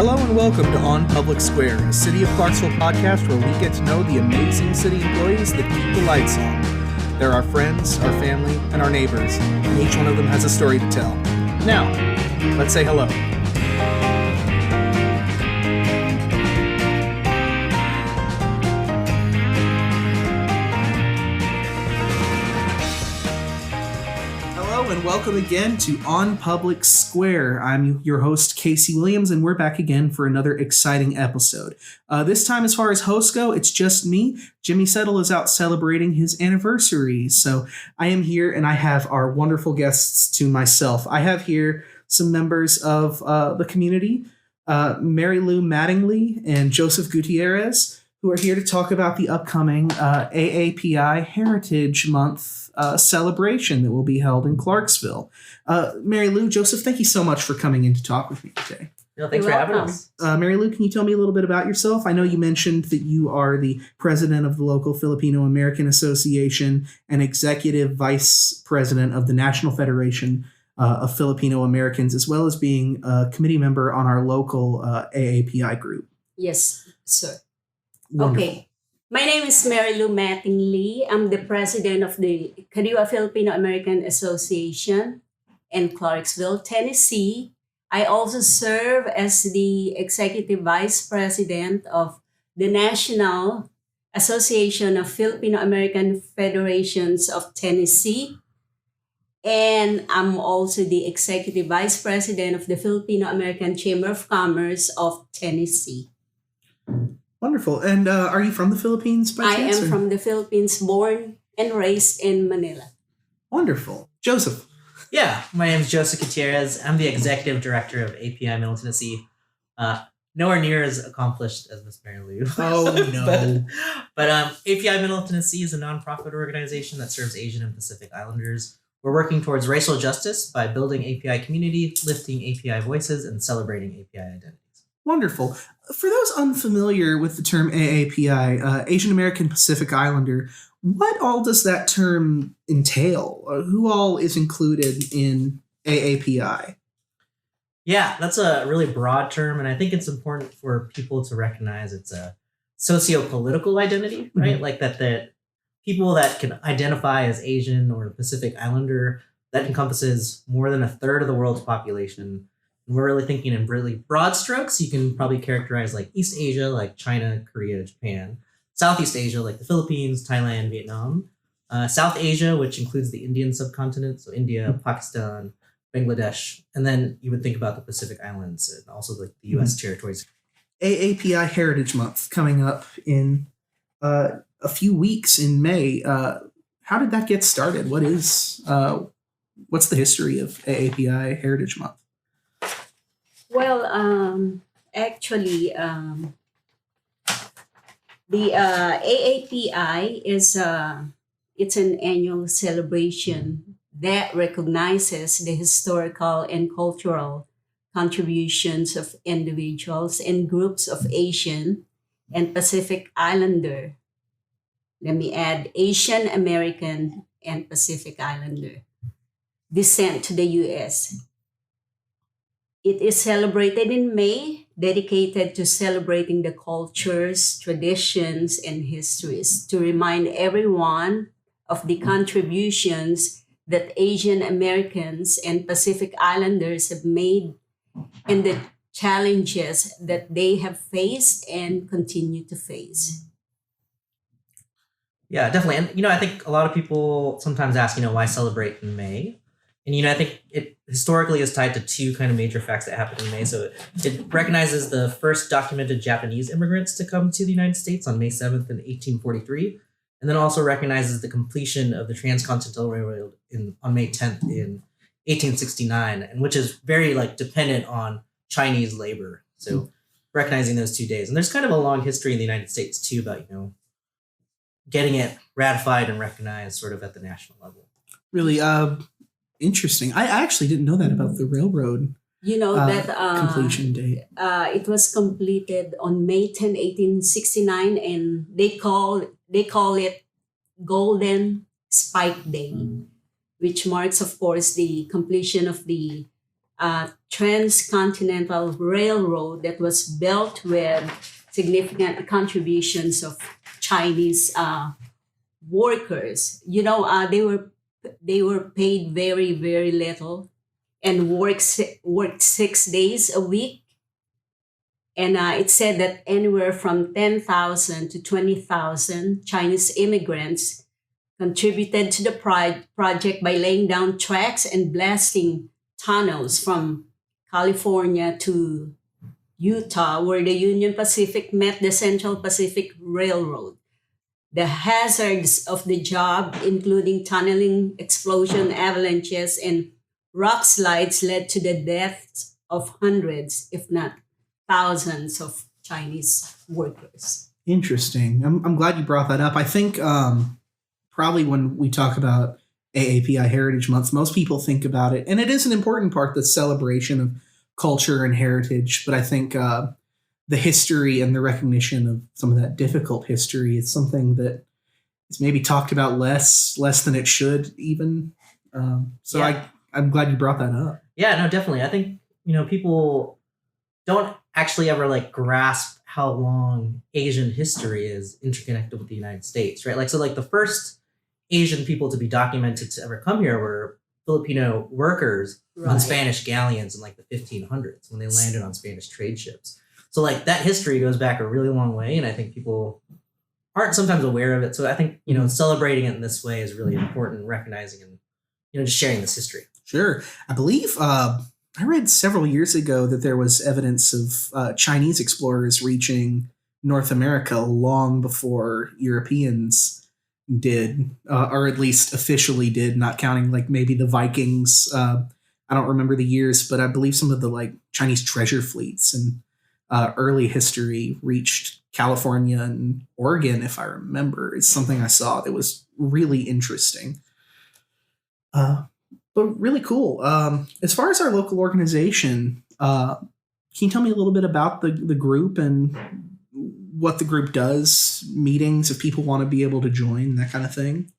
Hello and welcome to On Public Square, a City of Clarksville podcast where we get to know the amazing city employees that keep the lights on. They're our friends, our family, and our neighbors, and each one of them has a story to tell. Now, let's say hello. And welcome again to On Public Square. I'm your host, Casey Williams, and we're back again for another exciting episode. This time, as far as hosts go, it's just me. Jimmy Settle is out celebrating his anniversary, so I am here, and I have our wonderful guests to myself. I have here some members of the community, Marylou Mattingly and Joseph Gutierrez, who are here to talk about the upcoming AAPI Heritage Month celebration that will be held in Clarksville. Marylou, Joseph, thank you so much for coming in to talk with me today. Thanks for having us. Marylou, can you tell me a little bit about yourself? I know you mentioned that you are the president of the local Filipino-American Association and executive vice president of the National Federation of Filipino-Americans, as well as being a committee member on our local AAPI group. Yes, sir. Wonderful. Okay. My name is Marylou Mattingly. I'm the president of the Kadiwa Filipino-American Association in Clarksville, Tennessee. I also serve as the executive vice president of the National Association of Filipino-American Federations of Tennessee. And I'm also the executive vice president of the Filipino-American Chamber of Commerce of Tennessee. Wonderful. And are you from the Philippines by chance? I am from the Philippines, born and raised in Manila. Wonderful. Joseph. Yeah, my name is Joseph Gutierrez. I'm the executive director of API Middle Tennessee. Nowhere near as accomplished as Miss Marylou. Oh, no. but API Middle Tennessee is a nonprofit organization that serves Asian and Pacific Islanders. We're working towards racial justice by building API community, lifting API voices, and celebrating API identities. Wonderful. For those unfamiliar with the term AAPI, Asian American Pacific Islander, what all does that term entail? Who all is included in AAPI? Yeah, that's a really broad term, and I think it's important for people to recognize it's a socio-political identity, right? Mm-hmm. Like that the people that can identify as Asian or Pacific Islander, that encompasses more than a third of the world's population. We're really thinking in really broad strokes. You can probably characterize like East Asia, like China, Korea, Japan. Southeast Asia, like the Philippines, Thailand, Vietnam. South Asia, which includes the Indian subcontinent, so India, Pakistan, Bangladesh. And then you would think about the Pacific Islands and also like the U.S. territories. AAPI Heritage Month coming up in a few weeks in May. How did that get started? What's the history of AAPI Heritage Month? Well, actually, the AAPI is it's an annual celebration that recognizes the historical and cultural contributions of individuals and groups of Asian and Pacific Islander. Let me add Asian American and Pacific Islander descent to the U.S. It is celebrated in May, dedicated to celebrating the cultures, traditions, and histories to remind everyone of the contributions that Asian Americans and Pacific Islanders have made and the challenges that they have faced and continue to face. Yeah, definitely. And, I think a lot of people sometimes ask, why celebrate in May? And, I think it historically is tied to two kind of major facts that happened in May. So it recognizes the first documented Japanese immigrants to come to the United States on May 7th in 1843. And then also recognizes the completion of the Transcontinental Railroad on May 10th in 1869, and which is very dependent on Chinese labor. So recognizing those 2 days. And there's kind of a long history in the United States too about, getting it ratified and recognized sort of at the national level. Really interesting. I actually didn't know that about the railroad. Completion date. It was completed on May 10, 1869, and they call it Golden Spike Day, which marks, of course, the completion of the transcontinental railroad that was built with significant contributions of Chinese workers. They were paid very, very little and worked 6 days a week. And it said that anywhere from 10,000 to 20,000 Chinese immigrants contributed to the project by laying down tracks and blasting tunnels from California to Utah, where the Union Pacific met the Central Pacific Railroad. The hazards of the job, including tunneling, explosion, avalanches, and rock slides, led to the deaths of hundreds, if not thousands, of Chinese workers. Interesting. I'm glad you brought that up. I think probably when we talk about AAPI Heritage Month, most people think about it, and it is an important part, the celebration of culture and heritage, but I think the history and the recognition of some of that difficult history is something that is maybe talked about less than it should even. I'm glad you brought that up. Yeah, no, definitely. I think, people don't actually ever grasp how long Asian history is interconnected with the United States, right? The first Asian people to be documented to ever come here were Filipino workers on Spanish galleons in the 1500s when they landed on Spanish trade ships. So that history goes back a really long way, and I think people aren't sometimes aware of it. So I think, celebrating it in this way is really important, recognizing and, just sharing this history. Sure. I believe I read several years ago that there was evidence of Chinese explorers reaching North America long before Europeans did, or at least officially did, not counting maybe the Vikings. I don't remember the years, but I believe some of the Chinese treasure fleets and early history reached California and Oregon, if I remember. It's something I saw that was really interesting. But really cool. As far as our local organization, can you tell me a little bit about the group and what the group does, meetings, if people want to be able to join, that kind of thing?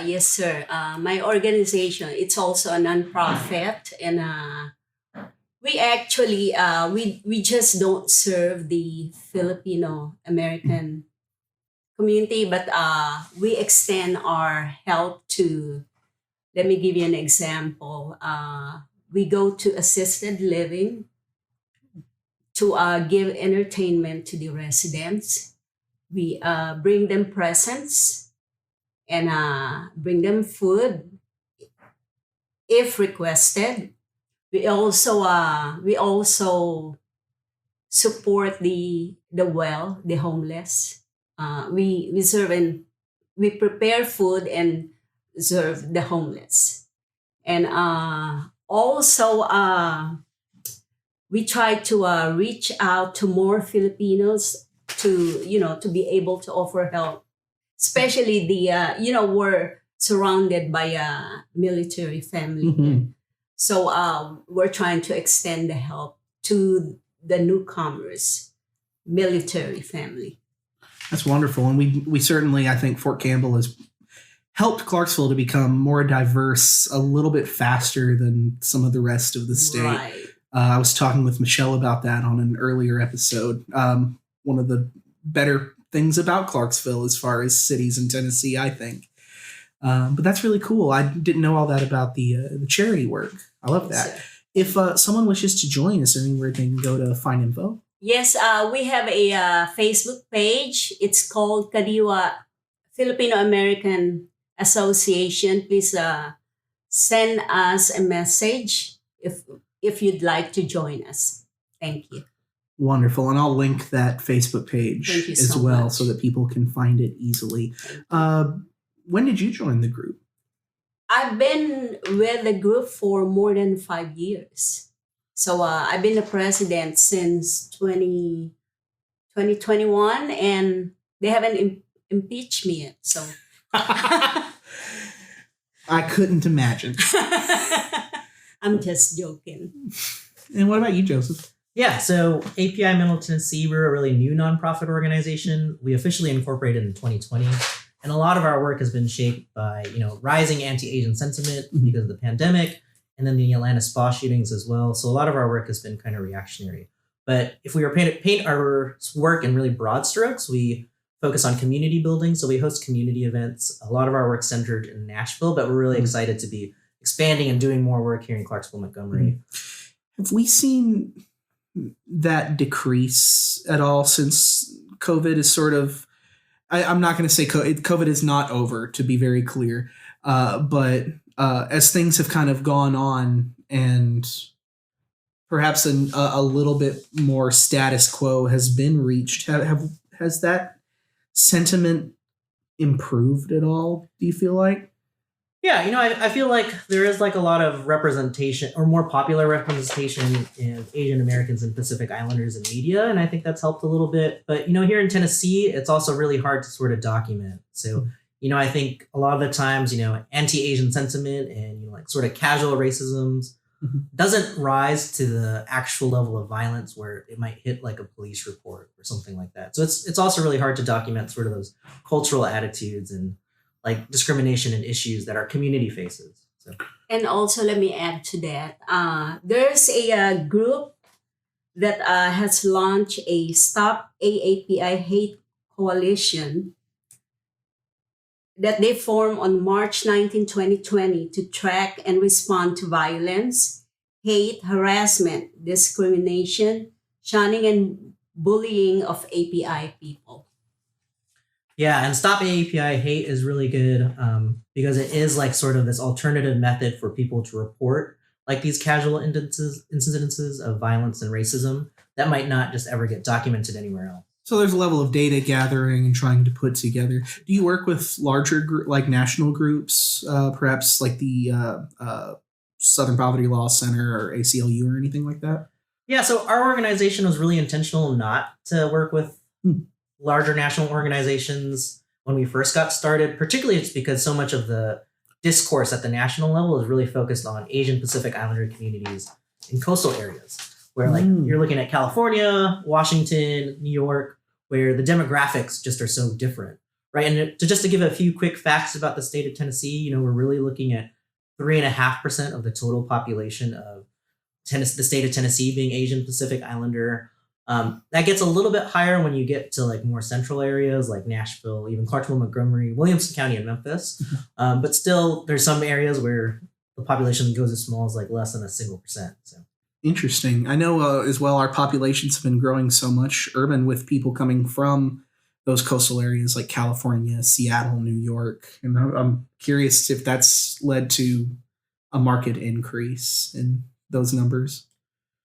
Yes, sir. My organization, it's also a nonprofit, and we actually we just don't serve the Filipino-American community, but we extend our help to. Let me give you an example. We go to assisted living to give entertainment to the residents. We bring them presents and bring them food if requested. We also support the homeless. We serve and we prepare food and serve the homeless, and also we try to reach out to more Filipinos to be able to offer help, especially we're surrounded by a military family. Mm-hmm. So we're trying to extend the help to the newcomers military family. That's wonderful. And we certainly, I think Fort Campbell has helped Clarksville to become more diverse a little bit faster than some of the rest of the state. Right. I was talking with Michelle about that on an earlier episode. One of the better things about Clarksville as far as cities in Tennessee, I think. But that's really cool. I didn't know all that about the charity work. I love that. So, If someone wishes to join, is there anywhere they can go to find info? yes, we have a Facebook page. It's called Kadiwa Filipino-American Association. Please send us a message if you'd like to join us. Thank you. Wonderful. And I'll link that Facebook page Thank you as so well much. so that people can find it easily. When did you join the group? I've been with the group for more than 5 years. So I've been the president since 2021, and they haven't impeached me yet. So I couldn't imagine. I'm just joking. And what about you, Joseph? Yeah, so API Middle Tennessee, we're a really new nonprofit organization. We officially incorporated in 2020. And a lot of our work has been shaped by, rising anti-Asian sentiment because of the pandemic and then the Atlanta spa shootings as well. So a lot of our work has been kind of reactionary. But if we were paint our work in really broad strokes, we focus on community building. So we host community events. A lot of our work centered in Nashville, but we're really excited to be expanding and doing more work here in Clarksville, Montgomery. Have we seen that decrease at all since COVID is sort of, I'm not going to say COVID is not over, to be very clear, but as things have kind of gone on and perhaps a little bit more status quo has been reached, has that sentiment improved at all, do you feel like? Yeah, I feel like there is like a lot of representation or more popular representation in Asian Americans and Pacific Islanders in media, and I think that's helped a little bit. But, here in Tennessee, it's also really hard to sort of document. So, I think a lot of the times, anti-Asian sentiment and, like sort of casual racisms doesn't rise to the actual level of violence where it might hit like a police report or something like that. So it's also really hard to document sort of those cultural attitudes and like discrimination and issues that our community faces. So. And also, let me add to that. There's a group that has launched a Stop AAPI Hate Coalition that they formed on March 19, 2020 to track and respond to violence, hate, harassment, discrimination, shunning, and bullying of API people. Yeah, and Stop AAPI Hate is really good because it is like sort of this alternative method for people to report like these casual incidences of violence and racism that might not just ever get documented anywhere else. So there's a level of data gathering and trying to put together. Do you work with larger like national groups, perhaps like the Southern Poverty Law Center or ACLU or anything like that? Yeah, so our organization was really intentional not to work with larger national organizations when we first got started. Particularly, it's because so much of the discourse at the national level is really focused on Asian Pacific Islander communities in coastal areas, where like you're looking at California, Washington, New York, where the demographics just are so different, right? And to give a few quick facts about the state of Tennessee, we're really looking at 3.5% of the total population of the state of Tennessee being Asian Pacific Islander. That gets a little bit higher when you get to like more central areas like Nashville, even Clarksville, Montgomery, Williamson County, and Memphis. But still, there's some areas where the population goes as small as like less than a single percent. So. Interesting. I know as well, our populations have been growing so much urban with people coming from those coastal areas like California, Seattle, New York. And I'm curious if that's led to a market increase in those numbers.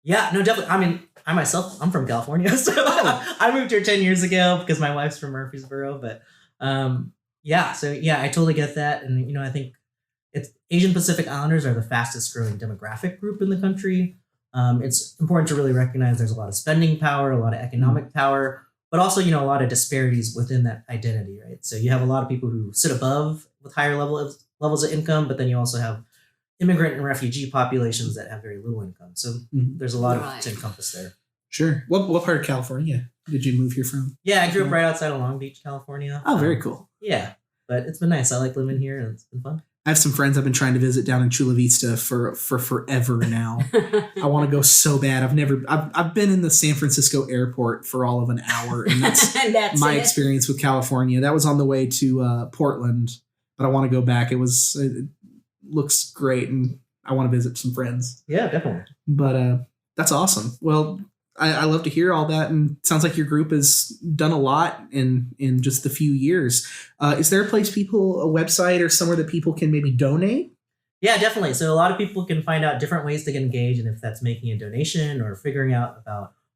Yeah, no, definitely. I mean, I'm from California, so I moved here 10 years ago because my wife's from Murfreesboro. But I totally get that. And, I think it's Asian Pacific Islanders are the fastest growing demographic group in the country. It's important to really recognize there's a lot of spending power, a lot of economic power, but also, a lot of disparities within that identity, right? So you have a lot of people who sit above with higher levels of income, but then you also have immigrant and refugee populations that have very little income. So there's a lot to encompass there. Sure. What part of California did you move here from? Yeah, I grew up right outside of Long Beach, California. Oh, very cool. Yeah, but it's been nice. I like living here and it's been fun. I have some friends I've been trying to visit down in Chula Vista for forever now. I want to go so bad. I've been in the San Francisco airport for all of an hour, and that's my experience with California. That was on the way to Portland, but I want to go back. It looks great, and I want to visit some friends. Yeah, definitely. But that's awesome. Well, I love to hear all that, and it sounds like your group has done a lot in just a few years. Is there a website or somewhere that people can maybe donate? Yeah, definitely. So a lot of people can find out different ways to get engaged, and if that's making a donation or figuring out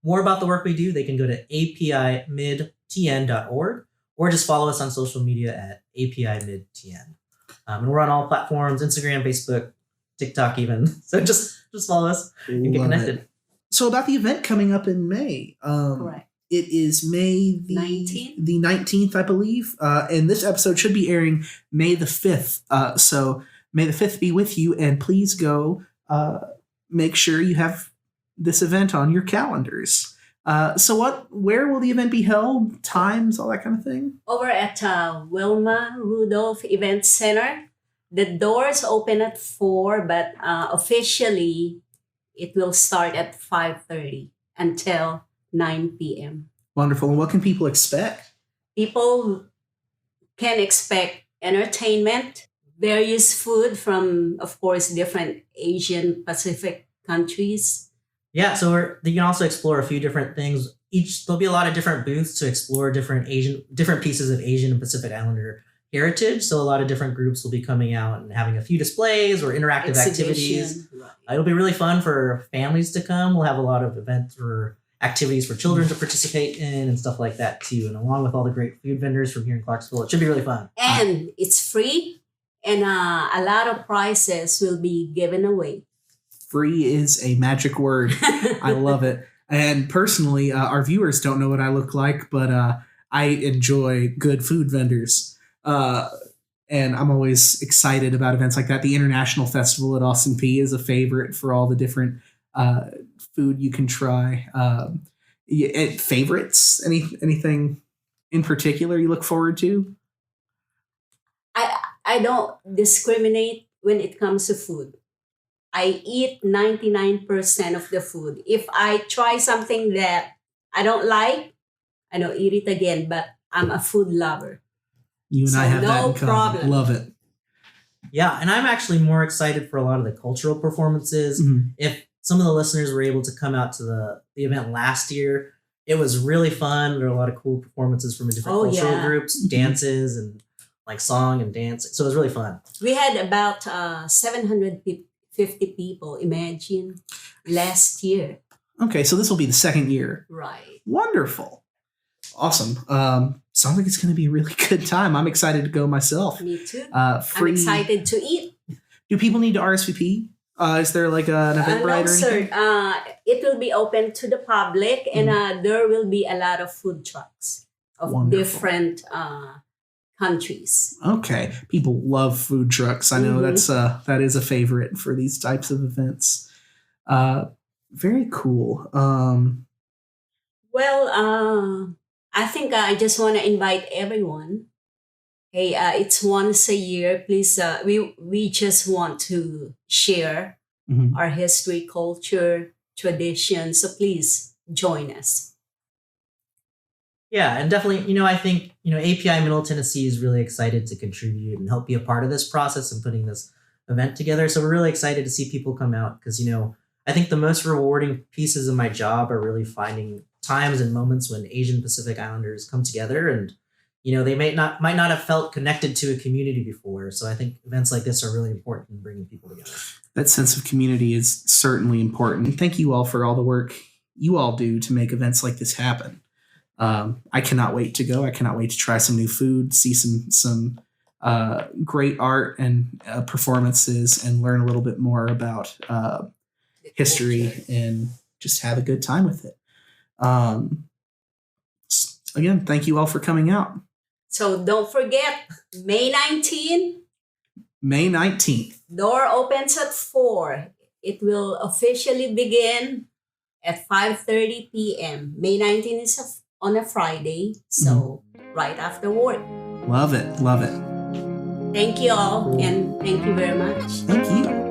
more about the work we do, they can go to apimidtn.org or just follow us on social media at apimidtn. And we're on all platforms: Instagram, Facebook, TikTok, even. So just follow us and get connected. So about the event coming up in May. Correct. It is May the 19th, I believe. And this episode should be airing May the 5th. So May the 5th be with you. And please go make sure you have this event on your calendars. Where will the event be held? Times, all that kind of thing? Over at Wilma Rudolph Event Center The doors open at 4, but officially it will start at 5:30 until 9 p.m. Wonderful. And what can people expect? People can expect entertainment, various food from, of course, different Asian Pacific countries. Yeah, so you can also explore a few different things. There'll be a lot of different booths to explore different pieces of Asian and Pacific Islander heritage. So a lot of different groups will be coming out and having a few displays or interactive activities. Right. It'll be really fun for families to come. We'll have a lot of events or activities for children to participate in and stuff like that too. And along with all the great food vendors from here in Clarksville, it should be really fun. And it's free, and a lot of prizes will be given away. Free is a magic word. I love it. And personally, our viewers don't know what I look like, but I enjoy good food vendors. And I'm always excited about events like that. The International Festival at Austin P is a favorite for all the different food you can try. Favorites? Anything in particular you look forward to? I don't discriminate when it comes to food. I eat 99% of the food. If I try something that I don't like, I don't eat it again, but I'm a food lover. You and I have that in common. Problem. Love it. Yeah, and I'm actually more excited for a lot of the cultural performances. Mm-hmm. If some of the listeners were able to come out to the event last year, it was really fun. There were a lot of cool performances from different cultural groups, dances, and like song and dance. So it was really fun. We had about 750 people, imagine, last year. Okay, so this will be the second year. Right. Wonderful. Awesome. Sounds like it's going to be a really good time. I'm excited to go myself. Me too. Free. I'm excited to eat. Do people need to RSVP? Is there like an Eventbrite no, or anything? sir. It will be open to the public, and there will be a lot of food trucks of Wonderful. different countries. Okay. People love food trucks. I know that is a favorite for these types of events. Very cool. Well, I think I just want to invite everyone. Hey, it's once a year. Please, we just want to share our history, culture, tradition. So please join us. Yeah, and definitely, I think, API Middle Tennessee is really excited to contribute and help be a part of this process and putting this event together. So we're really excited to see people come out because, I think the most rewarding pieces of my job are really finding times and moments when Asian Pacific Islanders come together and, they might not have felt connected to a community before. So I think events like this are really important in bringing people together. That sense of community is certainly important. And thank you all for all the work you all do to make events like this happen. I cannot wait to go. I cannot wait to try some new food, see some great art and performances, and learn a little bit more about history and just have a good time with it. Again, thank you all for coming out. So don't forget, May 19th. May 19th. Door opens at 4. It will officially begin at 5:30 p.m. May 19th is on a Friday, so right after work. Love it. Love it. Thank you all, and thank you very much. Thank you.